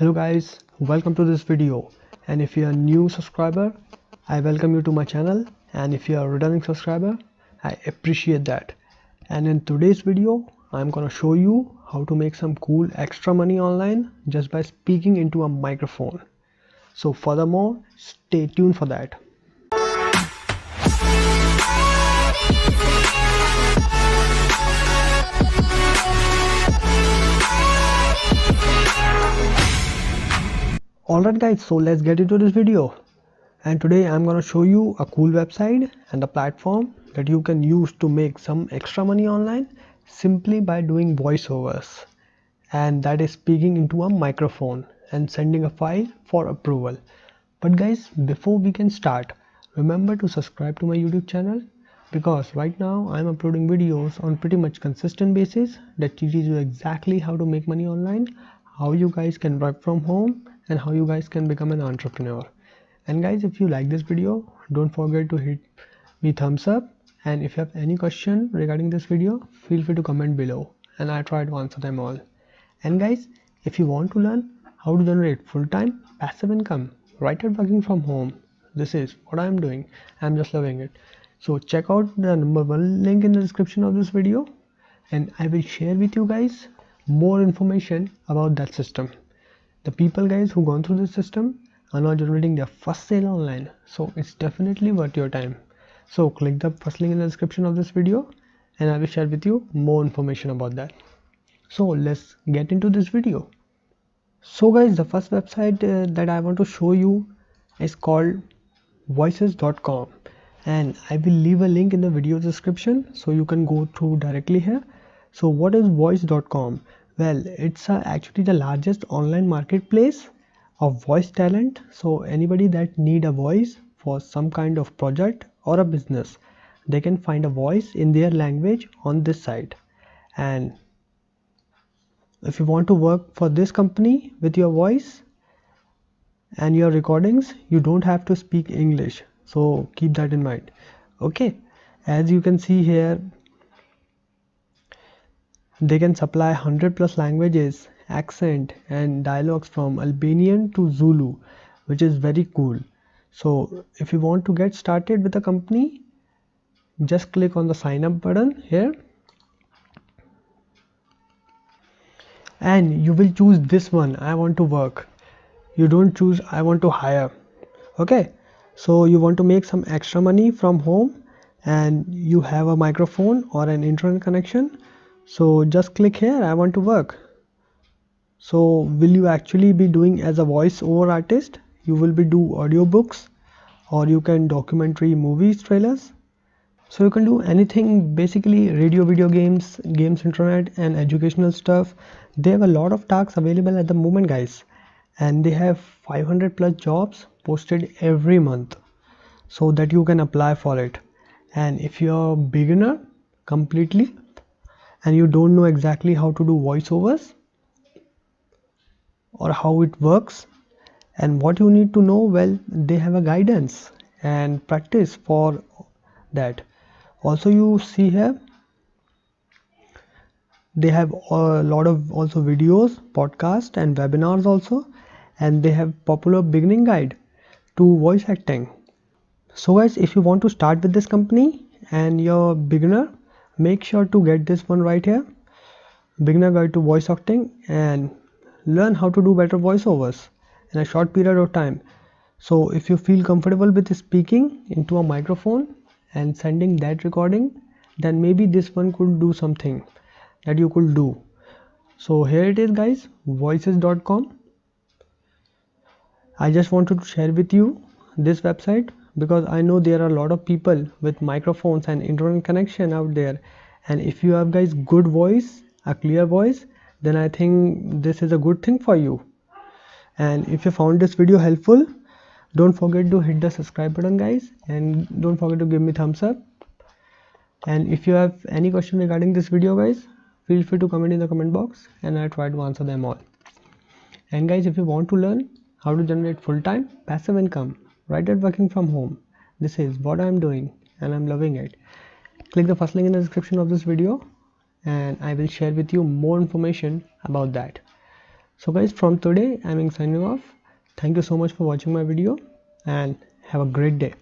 Hello guys, welcome to this video. And if you are a new subscriber, I welcome you to my channel, and if you are a returning subscriber, I appreciate that. And in today's video I'm gonna show you how to make some cool extra money online just by speaking into a microphone. So furthermore, stay tuned for that. Alright guys, so let's get into this video. And today I'm gonna show you a cool website and a platform that you can use to make some extra money online simply by doing voiceovers, and that is speaking into a microphone and sending a file for approval. But guys, before we can start, remember to subscribe to my YouTube channel, because right now I'm uploading videos on pretty much consistent basis that teaches you exactly how to make money online, how you guys can work from home, and how you guys can become an entrepreneur. And guys, if you like this video, don't forget to hit me thumbs up, and if you have any question regarding this video, feel free to comment below and I try to answer them all. And guys, if you want to learn how to generate full-time passive income right at working from home, this is what I'm doing. I'm just loving it. So check out the number 1 link in the description of this video, and I will share with you guys more information about that system. The people guys who gone through this system are now generating their first sale online, so it's definitely worth your time. So click the first link in the description of this video and I will share with you more information about that. So let's get into this video. So guys, the first website that I want to show you is called voices.com, and I will leave a link in the video description so you can go through directly here. So what is voice.com? Well, it's actually the largest online marketplace of voice talent. So anybody that need a voice for some kind of project or a business, they can find a voice in their language on this site. And if you want to work for this company with your voice and your recordings, you don't have to speak English, so keep that in mind. Okay, as you can see here, they can supply 100+ languages, accent and dialogues from Albanian to Zulu, which is very cool. So if you want to get started with a company, just click on the sign up button here and you will choose this one, I want to work. You don't choose I want to hire. Okay, so you want to make some extra money from home and you have a microphone or an internet connection, so just click here, I want to work. So will you actually be doing as a voice-over artist? You will be do audiobooks, or you can documentary movies trailers. So you can do anything, basically radio, video games, internet and educational stuff. They have a lot of tasks available at the moment guys, and they have 500+ jobs posted every month so that you can apply for it. And if you're a beginner completely and you don't know exactly how to do voiceovers or how it works and what you need to know, well, they have a guidance and practice for that. Also, you see here they have a lot of also videos, podcasts and webinars also, and they have popular beginning guide to voice acting. So guys, if you want to start with this company and you're a beginner, make sure to get this one right here, beginner guide to voice acting, and learn how to do better voiceovers in a short period of time. So if you feel comfortable with speaking into a microphone and sending that recording, then maybe this one could do something that you could do. So here it is guys, voices.com. I just wanted to share with you this website because I know there are a lot of people with microphones and internet connection out there, and if you have guys good voice, a clear voice, then I think this is a good thing for you. And if you found this video helpful, don't forget to hit the subscribe button guys, and don't forget to give me thumbs up. And if you have any question regarding this video guys, feel free to comment in the comment box and I try to answer them all. And guys, if you want to learn how to generate full-time passive income right at working from home, this is what I'm doing and I'm loving it. Click the first link in the description of this video and I will share with you more information about that. So guys, from today I'm signing off. Thank you so much for watching my video and have a great day.